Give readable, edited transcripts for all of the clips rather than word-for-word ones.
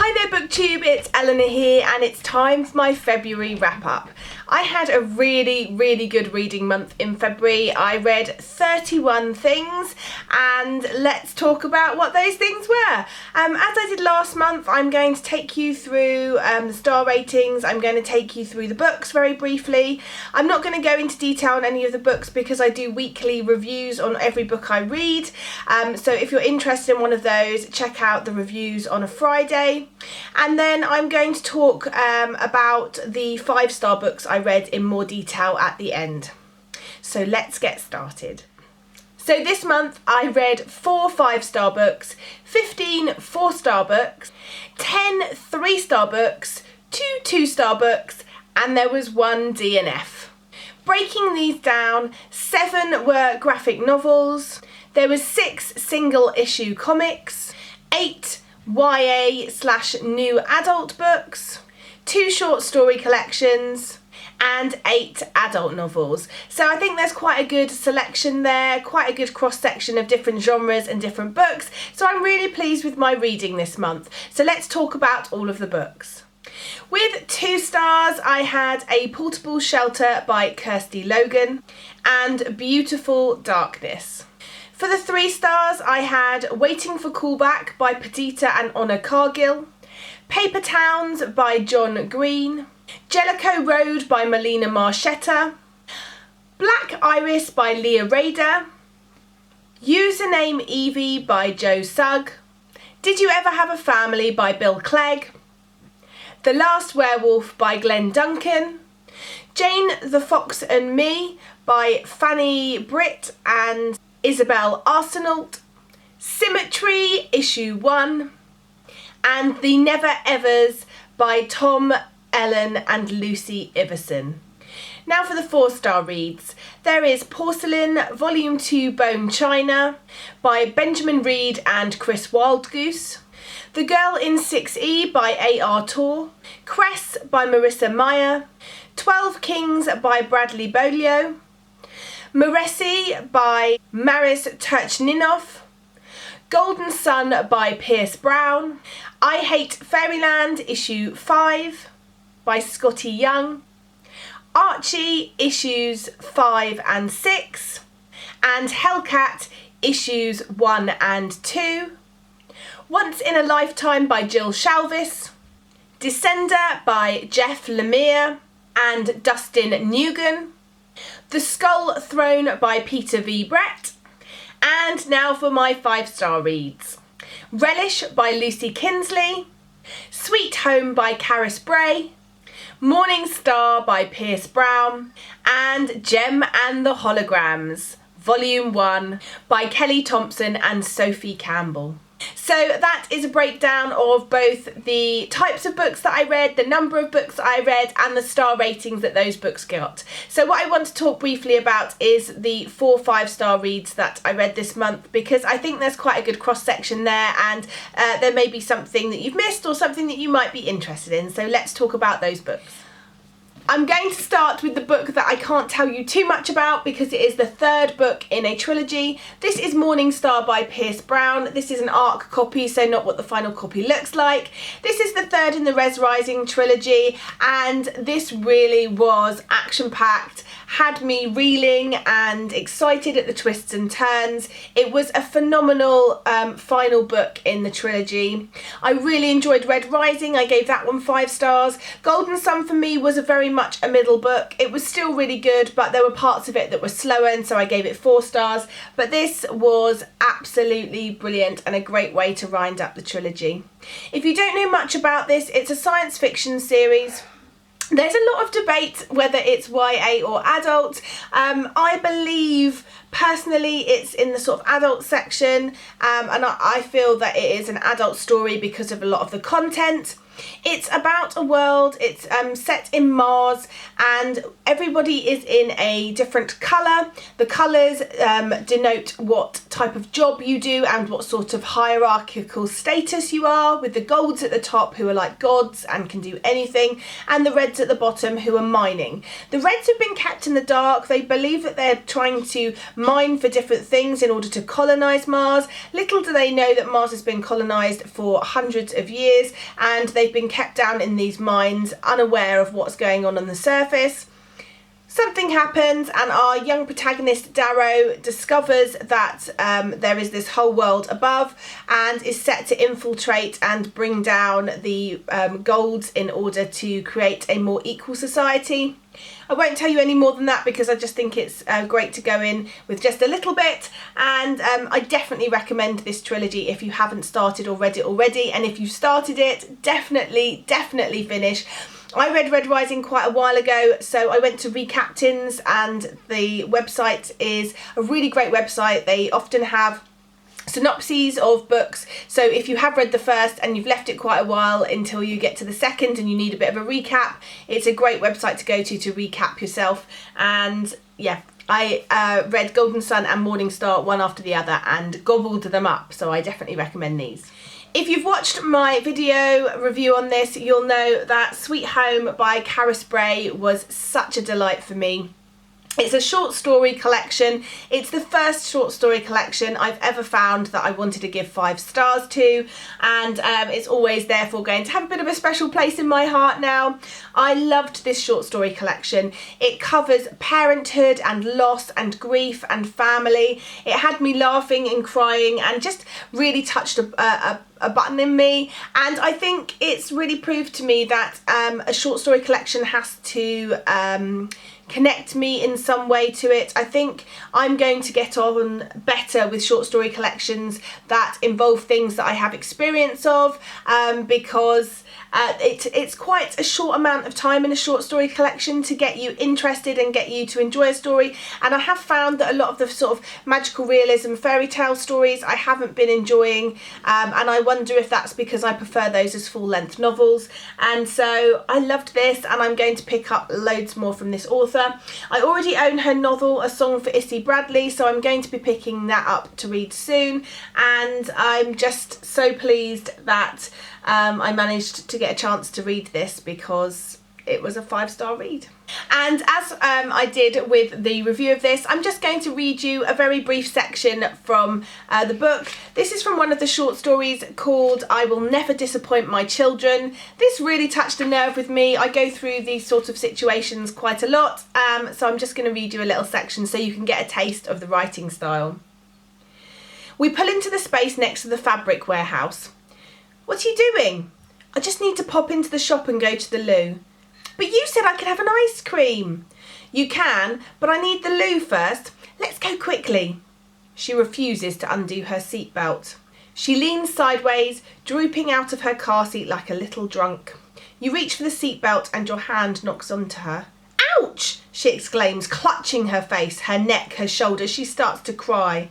Hi there BookTube, it's Eleanor here and it's time for my February wrap up. I had a really good reading month in February. I read 31 things and let's talk about what those things were. As I did last month, I'm going to take you through the star ratings. I'm going to take you through the books very briefly. I'm not going to go into detail on any of the books because I do weekly reviews on every book I read. So if you're interested in one of those, check out the reviews on a Friday. And then I'm going to talk about the 5-star books I read in more detail at the end. So let's get started. So this month I read 4 5-star books, 15 4-star books, 10 3-star books, 2 2-star books, and there was 1 DNF. Breaking these down, 7 were graphic novels, there was 6 single issue comics, 8 YA/new adult books, 2 short story collections, and 8 adult novels. So I think there's quite a good selection there, quite a good cross section of different genres and different books. So I'm really pleased with my reading this month. So let's talk about all of the books. With 2 stars, I had A Portable Shelter by Kirsty Logan and Beautiful Darkness. For the 3 stars, I had Waiting for Callback by Perdita and Honor Cargill, Paper Towns by John Green, Jellicoe Road by Melina Marchetta, Black Iris by Leah Rader, Username Evie by Joe Sugg, Did You Ever Have a Family by Bill Clegg, The Last Werewolf by Glenn Duncan, Jane the Fox and Me by Fanny Britt and Isabel Arsenault, Symmetry Issue 1, and The Never Evers by Tom Ellen and Lucy Iverson. Now for the 4-star reads. There is Porcelain Volume 2 Bone China by Benjamin Reed and Chris Wildgoose, The Girl in 6E by A.R. Torr, Cress by Marissa Meyer, 12 Kings by Bradley Bolio, Moresi by Maris Turchninoff, Golden Sun by Pierce Brown, I Hate Fairyland Issue 5 by Scotty Young, Archie Issues 5 and 6, and Hellcat Issues 1 and 2, Once in a Lifetime by Jill Shalvis, Descender by Jeff Lemire and Dustin Nguyen, The Skull Throne by Peter V. Brett, and now for my 5-star reads. Relish by Lucy Kinsley, Sweet Home by Caris Bray, Morning Star by Pierce Brown, and Gem and the Holograms, Volume 1 by Kelly Thompson and Sophie Campbell. So that is a breakdown of both the types of books that I read, the number of books I read, and the star ratings that those books got. So what I want to talk briefly about is the 4 5-star reads that I read this month, because I think there's quite a good cross section there, and there may be something that you've missed or something that you might be interested in. So let's talk about those books. I'm going to start with the book that I can't tell you too much about because it is the 3rd book in a trilogy. This is Morning Star by Pierce Brown. This is an ARC copy, so not what the final copy looks like. This is the 3rd in the Res Rising trilogy, and this really was action-packed, had me reeling and excited at the twists and turns. It was a phenomenal final book in the trilogy. I really enjoyed Red Rising. I gave that one 5 stars. Golden Sun for me was a very much a middle book. It was still really good, but there were parts of it that were slower, and so I gave it 4 stars. But this was absolutely brilliant and a great way to round up the trilogy. If you don't know much about this, it's a science fiction series. There's a lot of debate whether it's YA or adult. I believe personally it's in the sort of adult section, and I feel that it is an adult story because of a lot of the content. It's about a world, it's set in Mars, and everybody is in a different colour. The colours denote what type of job you do and what sort of hierarchical status you are, with the golds at the top who are like gods and can do anything, and the reds at the bottom who are mining. The reds have been kept in the dark. They believe that they're trying to mine for different things in order to colonise Mars. Little do they know that Mars has been colonised for hundreds of years, and they've been kept down in these mines unaware of what's going on the surface. Something happens and our young protagonist Darrow discovers that there is this whole world above and is set to infiltrate and bring down the golds in order to create a more equal society. I won't tell you any more than that because I just think it's great to go in with just a little bit, and I definitely recommend this trilogy if you haven't started or read it already, and if you've started it, definitely finish. I read Red Rising quite a while ago, so I went to Recaptains, and the website is a really great website. They often have synopses of books, so if you have read the first and you've left it quite a while until you get to the second and you need a bit of a recap, it's a great website to go to recap yourself. And yeah, I read Golden Sun and Morning Star one after the other and gobbled them up, so I definitely recommend these. If you've watched my video review on this, you'll know that Sweet Home by Cara Spray was such a delight for me. It's a short story collection. It's the first short story collection I've ever found that I wanted to give 5 stars to, and it's always therefore going to have a bit of a special place in my heart now. I loved this short story collection. It covers parenthood and loss and grief and family. It had me laughing and crying and just really touched a button in me, and I think it's really proved to me that a short story collection has to connect me in some way to it. I think I'm going to get on better with short story collections that involve things that I have experience of, because it's quite a short amount of time in a short story collection to get you interested and get you to enjoy a story, and I have found that a lot of the sort of magical realism fairy tale stories I haven't been enjoying, and I wonder if that's because I prefer those as full-length novels. And so I loved this, and I'm going to pick up loads more from this author. I already own her novel A Song for Issy Bradley, so I'm going to be picking that up to read soon, and I'm just so pleased that I managed to get a chance to read this because it was a 5-star read. And as I did with the review of this, I'm just going to read you a very brief section from the book. This is from one of the short stories called I Will Never Disappoint My Children. This really touched a nerve with me. I go through these sort of situations quite a lot, so I'm just going to read you a little section so you can get a taste of the writing style. We pull into the space next to the fabric warehouse. What are you doing? I just need to pop into the shop and go to the loo. But you said I could have an ice cream. You can, but I need the loo first. Let's go quickly. She refuses to undo her seatbelt. She leans sideways, drooping out of her car seat like a little drunk. You reach for the seatbelt and your hand knocks onto her. Ouch! She exclaims, clutching her face, her neck, her shoulders. She starts to cry.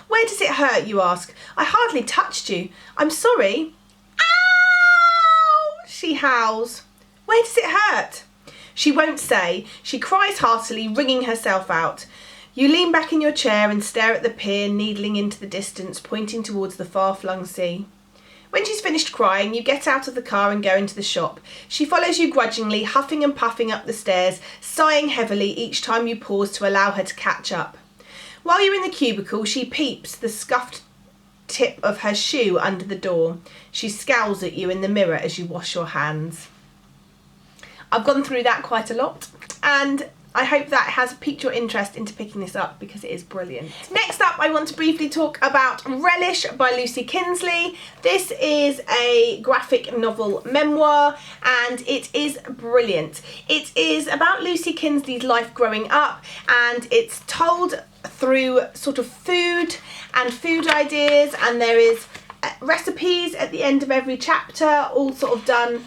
Where does it hurt, you ask? I hardly touched you. I'm sorry. Ow! She howls. Where does it hurt? She won't say. She cries heartily, wringing herself out. You lean back in your chair and stare at the pier, needling into the distance, pointing towards the far-flung sea. When she's finished crying, you get out of the car and go into the shop. She follows you grudgingly, huffing and puffing up the stairs, sighing heavily each time you pause to allow her to catch up. While you're in the cubicle, she peeps the scuffed tip of her shoe under the door. She scowls at you in the mirror as you wash your hands. I've gone through that quite a lot, and I hope that has piqued your interest into picking this up because it is brilliant. Next up, I want to briefly talk about Relish by Lucy Kinsley. This is a graphic novel memoir, and it is brilliant. It is about Lucy Kinsley's life growing up, and it's told through sort of food and food ideas, and there is recipes at the end of every chapter, all sort of done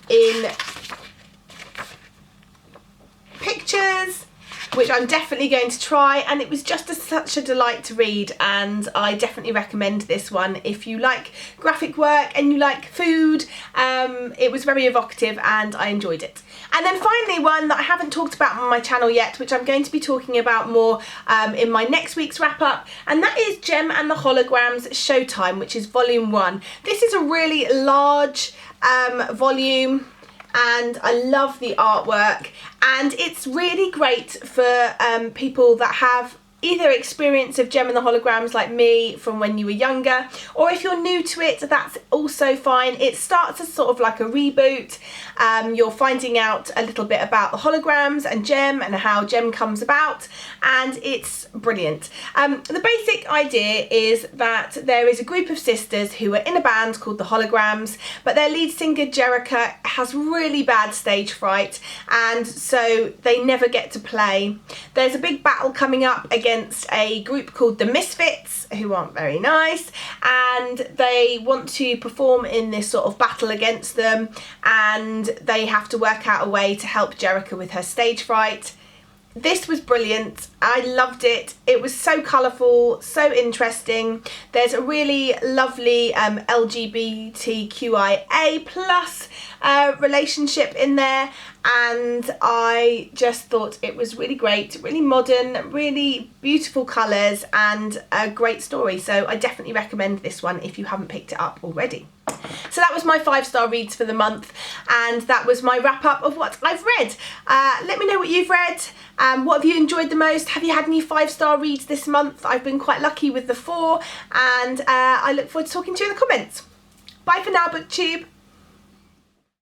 in pictures, which I'm definitely going to try, and it was just such a delight to read, and I definitely recommend this one if you like graphic work and you like food. It was very evocative and I enjoyed it. And then finally, one that I haven't talked about on my channel yet, which I'm going to be talking about more in my next week's wrap up, and that is Gem and the Holograms Showtime, which is volume 1. This is a really large volume, and I love the artwork, and it's really great for people that have either experience of Gem and the Holograms like me from when you were younger, or if you're new to it, that's also fine. It starts as sort of like a reboot. You're finding out a little bit about the Holograms and Gem and how Gem comes about, and it's brilliant. The basic idea is that there is a group of sisters who are in a band called the Holograms, but their lead singer Jerica has really bad stage fright, and so they never get to play. There's a big battle coming up against a group called the Misfits, who aren't very nice, and they want to perform in this sort of battle against them, and they have to work out a way to help Jerica with her stage fright. This was brilliant. I loved it. It was so colourful, so interesting. There's a really lovely LGBTQIA plus relationship in there, and I just thought it was really great, really modern, really beautiful colours, and a great story. So I definitely recommend this one if you haven't picked it up already. So that was my 5-star reads for the month, and that was my wrap up of what I've read. Let me know what you've read. What have you enjoyed the most? Have you had any 5-star reads this month? I've been quite lucky with the 4, and I look forward to talking to you in the comments. Bye for now, BookTube.